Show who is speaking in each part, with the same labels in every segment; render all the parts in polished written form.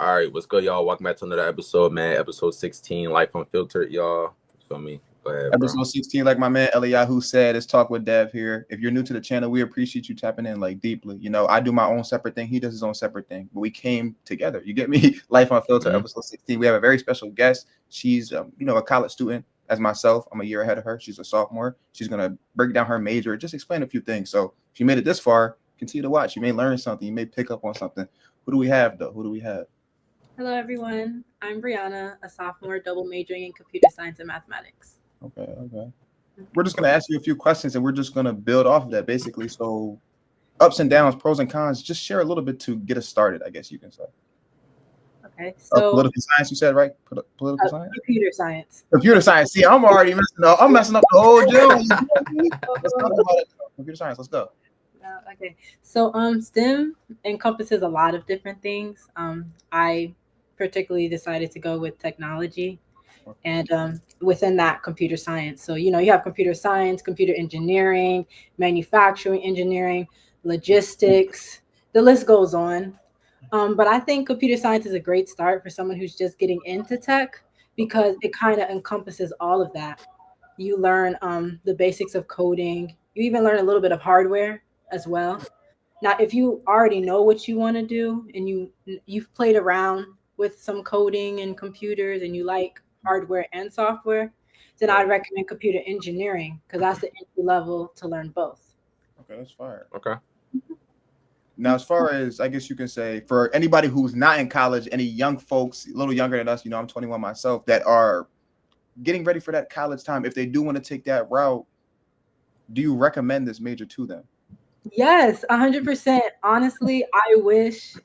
Speaker 1: All right, what's good, y'all? Welcome back to another episode, man. Episode 16, Life Unfiltered, y'all. You feel me? Go ahead, bro.
Speaker 2: Episode 16, like my man Eliyahu said, is Talk with Dev here. If you're new to the channel, we appreciate you tapping in like deeply. You know, I do my own separate thing. He does his own separate thing. But we came together. You get me? Life Unfiltered, episode 16. We have a very special guest. She's, a college student as myself. I'm a year ahead of her. She's a sophomore. She's going to break down her major, just explain a few things. So if you made it this far, continue to watch. You may learn something. You may pick up on something. Who do we have, though? Who do we have?
Speaker 3: Hello, everyone. I'm Brianna, a sophomore double majoring in computer science and mathematics.
Speaker 2: Okay. We're just going to ask you a few questions, and we're just going to build off of that, basically. So ups and downs, pros and cons, just share a little bit to get us started, I guess you can say.
Speaker 3: Okay, so
Speaker 2: political science, you said, right? Political science?
Speaker 3: Computer science.
Speaker 2: Computer science. See, I'm already messing up. I'm messing up the whole gym. Let's talk about it. Computer science. Let's go.
Speaker 3: Okay, so STEM encompasses a lot of different things. I particularly decided to go with technology, and within that, computer science. So you have computer science, computer engineering, manufacturing engineering, logistics. The list goes on. But I think computer science is a great start for someone who's just getting into tech because it kind of encompasses all of that. You learn the basics of coding. You even learn a little bit of hardware as well. Now, if you already know what you want to do and you've played around with some coding and computers and you like hardware and software, then I'd recommend computer engineering because that's the entry level to learn both.
Speaker 2: Okay, that's fire.
Speaker 1: Okay.
Speaker 2: Now, as far as I guess you can say, for anybody who's not in college, any young folks, a little younger than us, I'm 21 myself, that are getting ready for that college time, if they do want to take that route, do you recommend this major to them?
Speaker 3: Yes, 100%. Honestly, I wish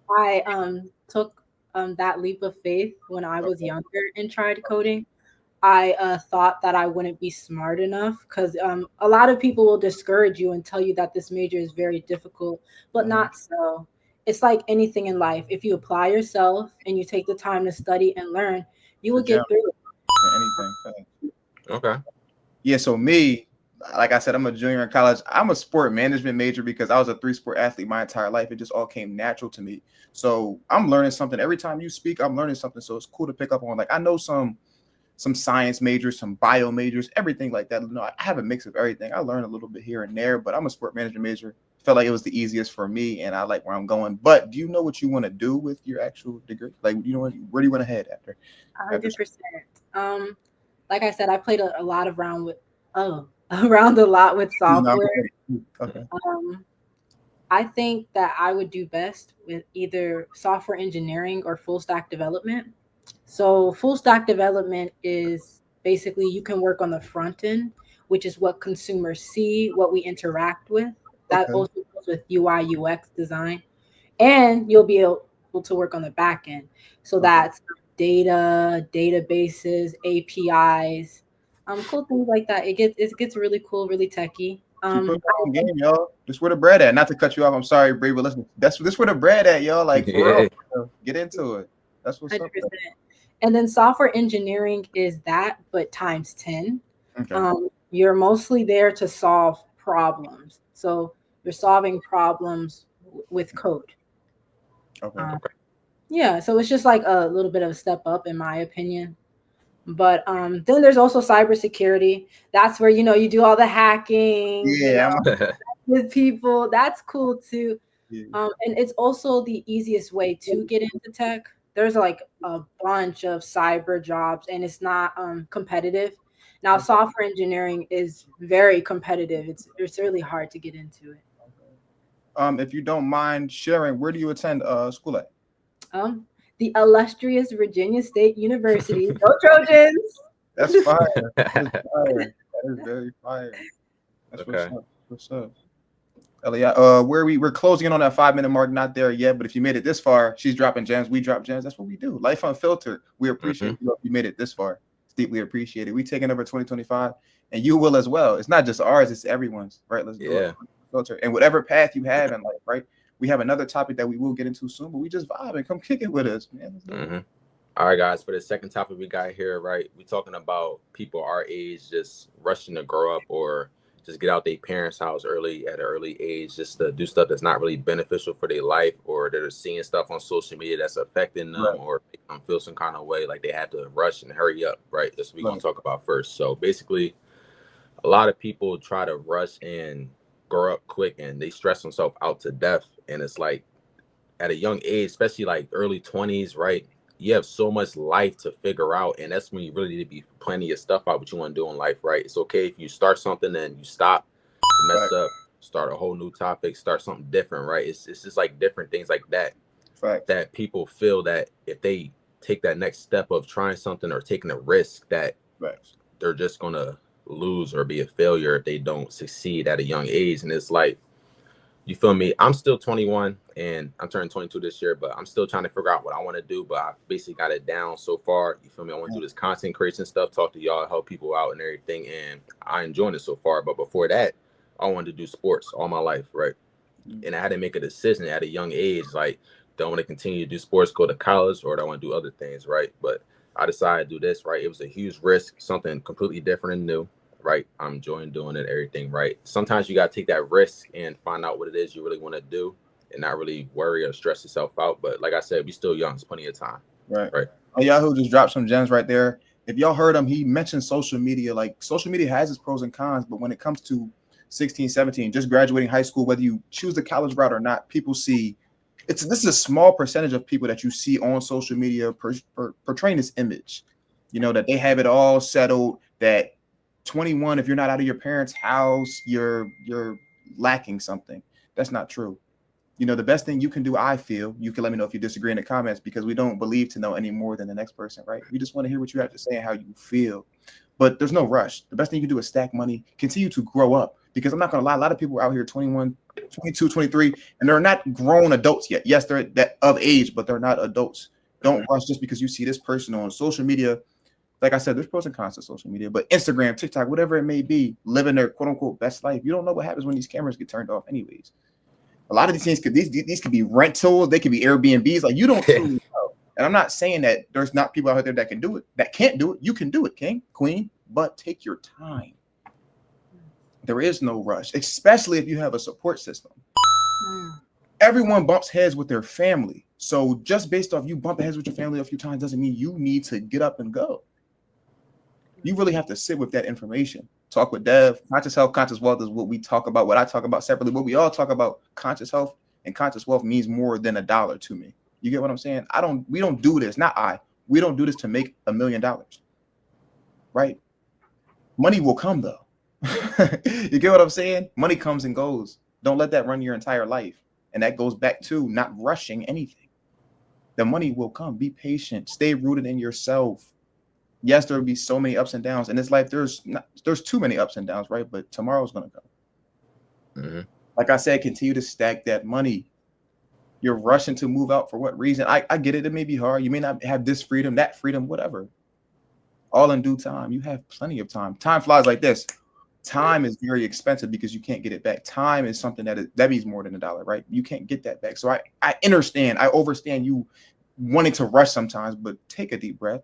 Speaker 3: I took that leap of faith when I was younger and tried coding. I thought that I wouldn't be smart enough because a lot of people will discourage you and tell you that this major is very difficult, but not so. It's like anything in life. If you apply yourself and you take the time to study and learn, you will get through it.
Speaker 2: Anything.
Speaker 1: Okay.
Speaker 2: Yeah, so me, like I said, I'm a junior in college. I'm a sport management major because I was a 3-sport athlete my entire life. It just all came natural to me. So I'm learning something. Every time you speak, I'm learning something. So it's cool to pick up on. Like I know some science majors, some bio majors, everything like that. No, I have a mix of everything. I learn a little bit here and there, but I'm a sport management major. Felt like it was the easiest for me, and I like where I'm going. But do you know what you want to do with your actual degree? Like, where do you want to head after?
Speaker 3: 100%. Like I said, I played a lot around a lot with software.
Speaker 2: Okay.
Speaker 3: I think that I would do best with either software engineering or full stack development. So full stack development is basically you can work on the front end, which is what consumers see, what we interact with. That also goes with UI, UX design. And you'll be able to work on the back end. So that's data, databases, APIs, cool things like that. It gets really cool, really techy.
Speaker 2: Game, y'all. This where the bread at. Not to cut you off. I'm sorry, Bree, but listen, this where the bread at, y'all. Like for real, get into it. That's what's 100%. Up.
Speaker 3: And then software engineering is that, but times 10. Okay. You're mostly there to solve problems. So you're solving problems with code.
Speaker 2: Okay.
Speaker 3: Yeah, so it's just like a little bit of a step up, in my opinion. But then there's also cybersecurity. That's where you do all the hacking.
Speaker 2: Yeah,
Speaker 3: with people. That's cool too. Yeah. And it's also the easiest way to get into tech. There's like a bunch of cyber jobs, and it's not competitive. Now, software engineering is very competitive. It's really hard to get into it.
Speaker 2: If you don't mind sharing, where do you attend school at?
Speaker 3: The illustrious Virginia State University. Go Trojans!
Speaker 2: That's fire. That is very fire. That's what's up. Elliot, we're closing in on that 5-minute mark. Not there yet, but if you made it this far, she's dropping gems. We drop gems. That's what we do. Life Unfiltered. We appreciate you if you made it this far. It's deeply appreciated. We taking over 2025, and you will as well. It's not just ours; it's everyone's. Right? Let's do it. Filter and whatever path you have in life. Right? We have another topic that we will get into soon, but we just vibe and come kick it with us, man.
Speaker 1: All right, guys. For the second topic we got here, right? We're talking about people our age just rushing to grow up or just get out their parents' house early at an early age, just to do stuff that's not really beneficial for their life, or they're seeing stuff on social media that's affecting them,
Speaker 2: Right.
Speaker 1: or making them feel some kind of way, like they have to rush and hurry up, right? That's what we're gonna talk about first. So basically, a lot of people try to rush and grow up quick, and they stress themselves out to death. And it's like at a young age, especially like early 20s, right? You have so much life to figure out, and that's when you really need to be planning your stuff out, what you want to do in life, right? It's okay if you start something and you stop, mess up, start a whole new topic, start something different, right? It's just like different things like that that people feel that if they take that next step of trying something or taking a risk, that they're just gonna lose or be a failure if they don't succeed at a young age. And it's like, you feel me? I'm still 21 and I'm turning 22 this year, but I'm still trying to figure out what I want to do. But I basically got it down so far. You feel me? I want to do this content creation stuff, talk to y'all, help people out and everything. And I enjoying it so far. But before that, I wanted to do sports all my life, right? And I had to make a decision at a young age, like, do I want to continue to do sports, go to college, or do I want to do other things, right? But I decided to do this, right? It was a huge risk, something completely different and new, right? I'm enjoying doing it, everything, right? Sometimes you got to take that risk and find out what it is you really want to do and not really worry or stress yourself out. But like I said, we still young. It's plenty of time. Right.
Speaker 2: Oh, Yahoo just dropped some gems right there. If y'all heard him, he mentioned social media. Like, social media has its pros and cons, but when it comes to 16, 17, just graduating high school, whether you choose the college route or not, people see this is a small percentage of people that you see on social media portraying this image, that they have it all settled, that 21, if you're not out of your parents' house, you're lacking something. That's not true. The best thing you can do, I feel, you can let me know if you disagree in the comments, because we don't believe to know any more than the next person, right? We just want to hear what you have to say and how you feel. But there's no rush. The best thing you can do is stack money, continue to grow up, because I'm not going to lie, a lot of people are out here 21, 22, 23, and they're not grown adults yet. Yes, they're that of age, but they're not adults. Don't rush just because you see this person on social media. Like I said, there's pros and cons to social media, but Instagram, TikTok, whatever it may be, living their quote unquote best life. You don't know what happens when these cameras get turned off anyways. A lot of these things these could be rentals, they could be Airbnbs. Like, you don't truly know. And I'm not saying that there's not people out there that can do it, that can't do it. You can do it, king, queen, but take your time. There is no rush, especially if you have a support system. Everyone bumps heads with their family. So just based off you bumping heads with your family a few times doesn't mean you need to get up and go. You really have to sit with that information. Talk with Dev. Conscious health, conscious wealth is what we talk about, what I talk about separately. What we all talk about, conscious health and conscious wealth, means more than $1 to me. You get what I'm saying? We don't do this. We don't do this to make $1 million. Right? Money will come though. You get what I'm saying? Money comes and goes. Don't let that run your entire life. And that goes back to not rushing anything. The money will come. Be patient. Stay rooted in yourself. Yes, there will be so many ups and downs in this life. There's too many ups and downs, right? But tomorrow's gonna come. Like I said, continue to stack that money. You're rushing to move out for what reason? I get it. It may be hard. You may not have this freedom, that freedom, whatever. All in due time. You have plenty of time. Time flies like this. Time is very expensive because you can't get it back. Time is something that means more than $1, right? You can't get that back. So I understand. I overstand you wanting to rush sometimes, but take a deep breath.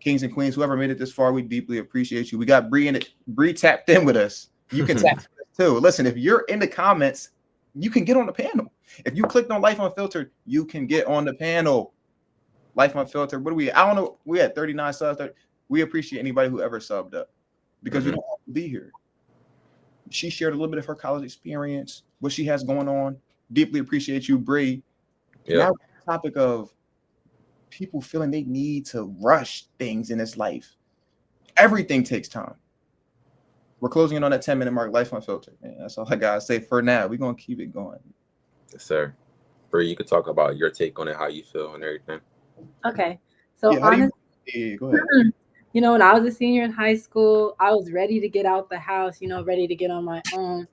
Speaker 2: Kings and queens, whoever made it this far, we deeply appreciate you. We got Bree in it. Bree tapped in with us. You can tap too. Listen, if you're in the comments, you can get on the panel. If you clicked on Life Unfiltered, you can get on the panel. Life Unfiltered. What do we? I don't know. We had 39 subs. We appreciate anybody who ever subbed up, because you don't have to be here. She shared a little bit of her college experience, what she has going on. Deeply appreciate you, Bree. Now, the topic of people feeling they need to rush things in this life. Everything takes time. We're closing in on that 10-minute mark. Life Unfiltered, man. That's all I gotta say for now. We're gonna keep it going.
Speaker 1: Yes, sir. Bree, you could talk about your take on it, how you feel and everything.
Speaker 3: Okay. So honestly,
Speaker 2: go ahead.
Speaker 3: When I was a senior in high school, I was ready to get out the house, ready to get on my own.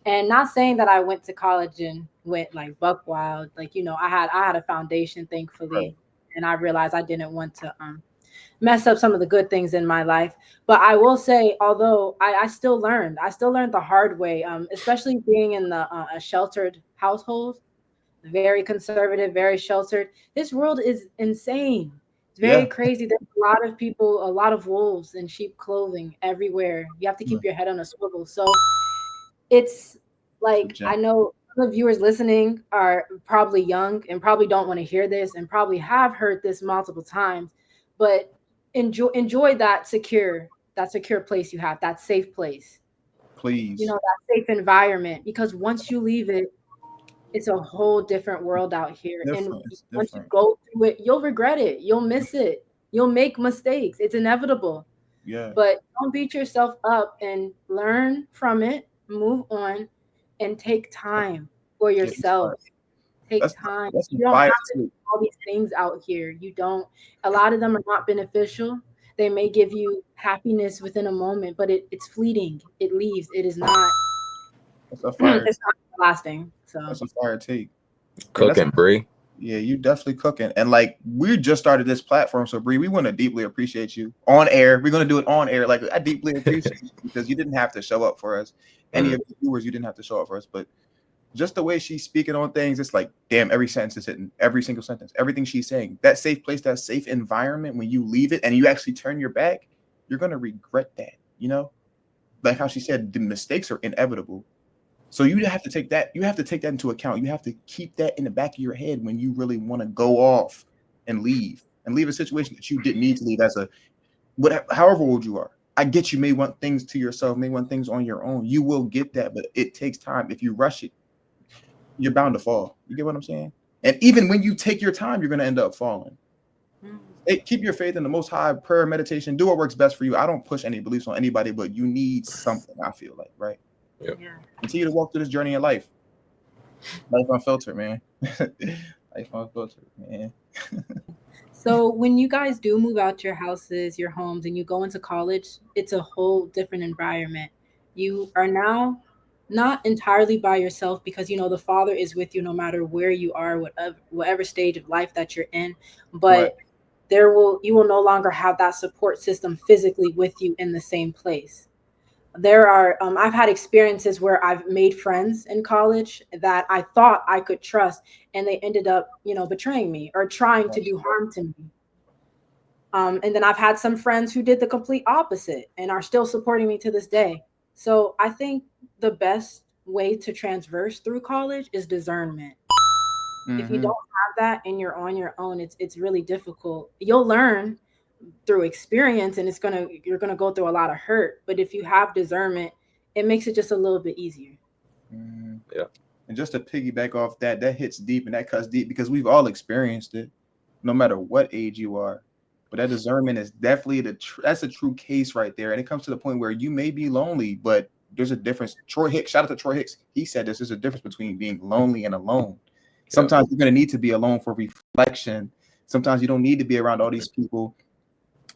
Speaker 3: And not saying that I went to college and went like buck wild. Like, I had a foundation, thankfully. Right. And I realized I didn't want to mess up some of the good things in my life. But I will say, although I still learned the hard way, especially being in a sheltered household, very conservative, very sheltered. This world is insane. It's very crazy. There's a lot of people, a lot of wolves in sheep clothing everywhere. You have to keep your head on a swivel. So it's like, I know some of the viewers listening are probably young and probably don't want to hear this and probably have heard this multiple times, but enjoy that secure place you have, that safe place.
Speaker 2: Please.
Speaker 3: You know, that safe environment, because once you leave it, it's a whole different world out here. And once you go through it, you'll regret it. You'll miss it. You'll make mistakes. It's inevitable.
Speaker 2: Yeah.
Speaker 3: But don't beat yourself up and learn from it, move on, and take time for yourself. Take time. You don't have to do all these things out here. You don't. A lot of them are not beneficial. They may give you happiness within a moment, but it's fleeting. It leaves. It is not.
Speaker 2: That's a fire.
Speaker 3: It's not lasting. So
Speaker 2: that's a fire take.
Speaker 1: Cooking, Bree.
Speaker 2: Yeah, you definitely cooking. And like, we just started this platform, so Bree, we want to deeply appreciate you on air. We're gonna do it on air. Like, I deeply appreciate you because you didn't have to show up for us. Any of the viewers, you didn't have to show up for us, but just the way she's speaking on things, it's like, damn, every sentence is hitting, every single sentence, everything she's saying. That safe place, that safe environment, when you leave it and you actually turn your back, you're gonna regret that, you know? Like how she said, the mistakes are inevitable. So you have to take that into account. You have to keep that in the back of your head when you really want to go off and leave a situation that you didn't need to leave however old you are. I get you may want things to yourself, may want things on your own. You will get that, but it takes time. If you rush it, you're bound to fall. You get what I'm saying? And even when you take your time, you're going to end up falling. Keep your faith in the Most High, prayer, meditation. Do what works best for you. I don't push any beliefs on anybody, but you need something, I feel like, right?
Speaker 1: Yep.
Speaker 3: Yeah.
Speaker 2: Continue to walk through this journey in life. Life unfiltered, man. Life unfiltered, man.
Speaker 3: So when you guys do move out your houses, your homes, and you go into college, it's a whole different environment. You are now not entirely by yourself because, you know, the Father is with you no matter where you are, whatever stage of life that you're in. But you will no longer have that support system physically with you in the same place. There are I've had experiences where I've made friends in college that I thought I could trust, and they ended up, you know, betraying me or trying to do harm to me. And then I've had some friends who did the complete opposite and are still supporting me to this day. So I think the best way to transverse through college is discernment. If you don't have that and you're on your own, it's really difficult. You'll learn through experience and you're gonna go through a lot of hurt. But if you have discernment, it makes it just a little bit easier.
Speaker 2: Yeah. And just to piggyback off that hits deep and that cuts deep because we've all experienced it, no matter what age you are. But that discernment is definitely that's a true case right there. And it comes to the point where you may be lonely, but there's a difference. Troy Hicks, shout out to Troy Hicks. He said there's a difference between being lonely and alone. Sometimes you're going to need to be alone for reflection. Sometimes you don't need to be around all these people.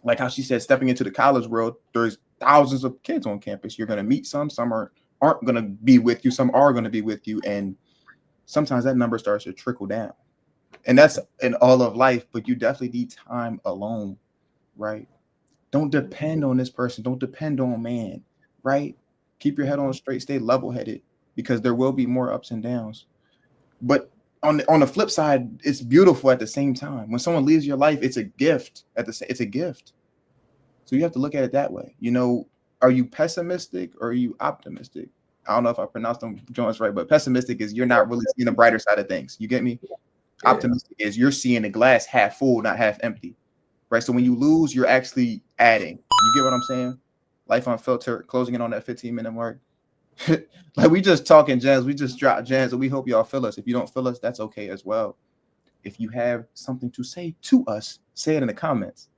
Speaker 2: Like how she said, stepping into the college world, there's thousands of kids on campus. You're going to meet some aren't going to be with you. Some are going to be with you. And sometimes that number starts to trickle down. And that's in all of life, but you definitely need time alone, right? Don't depend on this person. Don't depend on man, right? Keep your head on straight, stay level-headed, because there will be more ups and downs. But on the flip side, it's beautiful at the same time. When someone leaves your life, it's a gift. It's a gift. So you have to look at it that way. You know, are you pessimistic or are you optimistic? I don't know if I pronounced them Jones right, but pessimistic is you're not really seeing the brighter side of things. You get me? Yeah. Optimistic is you're seeing the glass half full, not half empty. Right. So when you lose, you're actually adding. You get what I'm saying? Life Unfiltered, closing in on that 15-minute mark. Like we just talking gems, we just drop gems, and we hope y'all feel us. If you don't feel us, that's okay as well. If you have something to say to us, say it in the comments.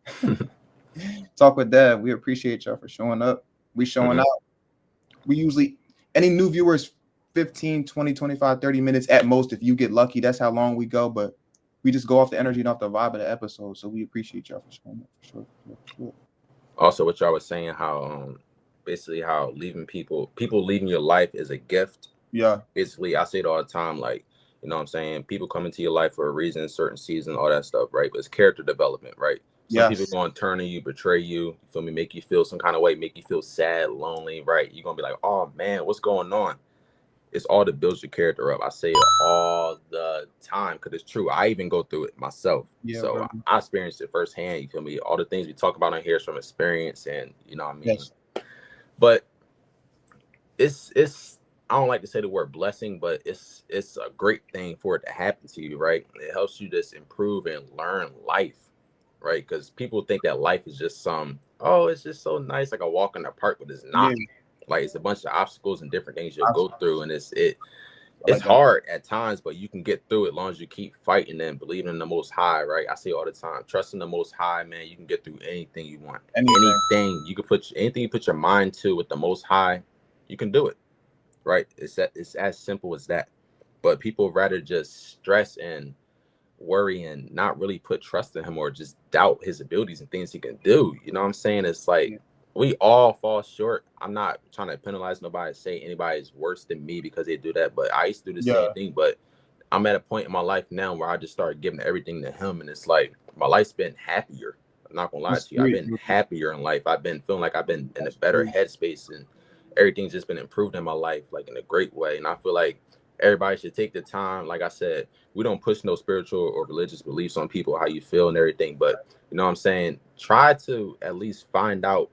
Speaker 2: Talk with Dad. We appreciate y'all for showing up. We showing out. We usually, any new viewers, 15, 20, 25, 30 minutes at most. If you get lucky, that's how long we go. But we just go off the energy and off the vibe of the episode. So we appreciate y'all for showing up. For sure.
Speaker 1: Also, what y'all was saying, how basically how people leaving your life is a gift.
Speaker 2: Yeah.
Speaker 1: Basically, I say it all the time, like, you know what I'm saying? People come into your life for a reason, certain season, all that stuff, right? But it's character development, right? Some people going to turn on you, betray you, feel me, make you feel some kind of way, make you feel sad, lonely, right? You're going to be like, oh, man, what's going on? it's all to build your character up. I say it all the time because it's true. I even go through it myself.
Speaker 2: Yeah,
Speaker 1: so
Speaker 2: bro.
Speaker 1: I experienced it firsthand. You feel me? All the things we talk about on here is from experience, and you know what I mean.
Speaker 2: Yes.
Speaker 1: But it's I don't like to say the word blessing, but it's a great thing for it to happen to you, right? It helps you just improve and learn life, right? Because people think that life is just it's just so nice, like a walk in the park, but it's not.
Speaker 2: Yeah.
Speaker 1: Like it's a bunch of obstacles and different things you'll go through, and it's
Speaker 2: like
Speaker 1: hard at times, but you can get through it as long as you keep fighting and believing in the Most High, right? I say all the time, trust in the Most High, man. You can get through anything you want. Anything you can anything you put your mind to with the Most High, you can do it, right? It's as simple as that. But people rather just stress and worry and not really put trust in him or just doubt his abilities and things he can do. You know what I'm saying? It's like we all fall short. I'm not trying to penalize nobody, say anybody's worse than me because they do that, but I used to do the same thing. But I'm at a point in my life now where I just started giving everything to him, and it's like my life's been happier. I'm not gonna lie to you. I've been happier in life. I've been feeling like I've been in a better headspace, and everything's just been improved in my life, like in a great way. And I feel like everybody should take the time. Like I said, we don't push no spiritual or religious beliefs on people, how you feel and everything. But you know what I'm saying? Try to at least find out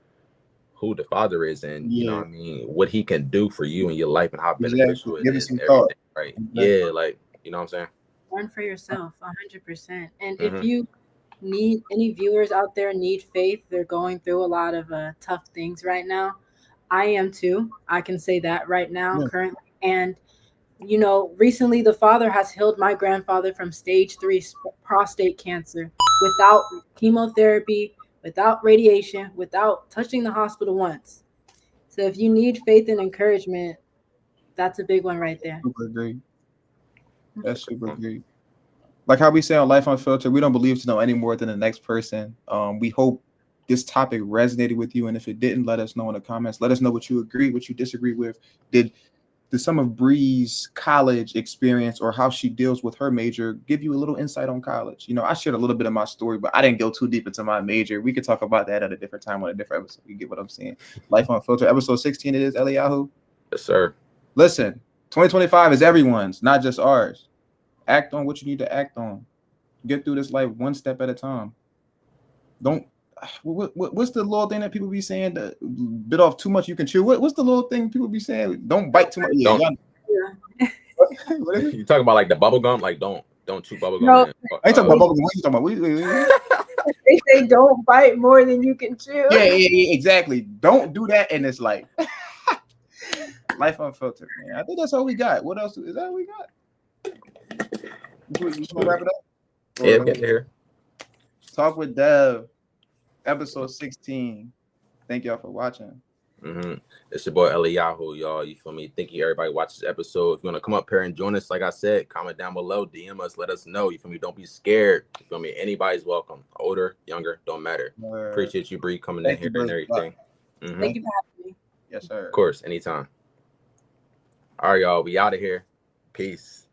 Speaker 1: who the Father is and you know what I mean, what he can do for you in your life and how beneficial it is and everything, right? Yeah, like you know what I'm saying?
Speaker 3: Learn for yourself 100%. And if you need any viewers out there need faith, they're going through a lot of tough things right now. I am too. I can say that right now, currently. And you know, recently the Father has healed my grandfather from stage 3 prostate cancer without chemotherapy, without radiation, without touching the hospital once. So if you need faith and encouragement, that's a big one right there.
Speaker 2: Super great. That's super great. Like how we say on Life Unfiltered, we don't believe to know any more than the next person. We hope this topic resonated with you, and if it didn't, let us know in the comments. Let us know what you agree, what you disagree with. Did some of Bree's college experience or how she deals with her major give you a little insight on college? You know, I shared a little bit of my story, but I didn't go too deep into my major. We could talk about that at a different time on a different episode. You get what I'm saying? Life Unfiltered, episode 16 it is, Eliyahu.
Speaker 1: Yes, sir.
Speaker 2: Listen, 2025 is everyone's, not just ours. Act on what you need to act on. Get through this life one step at a time. Don't. What's the little thing that people be saying? To bit off too much, you can chew. What's the little thing people be saying? Don't bite too much. Yeah.
Speaker 1: You talking about like the bubble gum? Like don't chew bubble gum.
Speaker 2: No, I ain't talking about bubble gum. What are you talking about?
Speaker 3: They say don't bite more than you can chew.
Speaker 2: Yeah, exactly. Don't do that in this life. Life Unfiltered, man. I think that's all we got. What else is that? We got. You want to wrap it up?
Speaker 1: Yeah, get here.
Speaker 2: Talk with Dev, episode 16. Thank y'all for watching.
Speaker 1: It's your boy Eliyahu, y'all. You feel me? Thank you, everybody watch this episode. If you want to come up here and join us, like I said, comment down below, DM us, let us know. You feel me? Don't be scared. You feel me? Anybody's welcome. Older, younger, don't matter. Appreciate you, Bree, coming in here and everything.
Speaker 3: Thank you for having me.
Speaker 2: Yes, sir.
Speaker 1: Of course, anytime. All right, y'all. We out of here. Peace.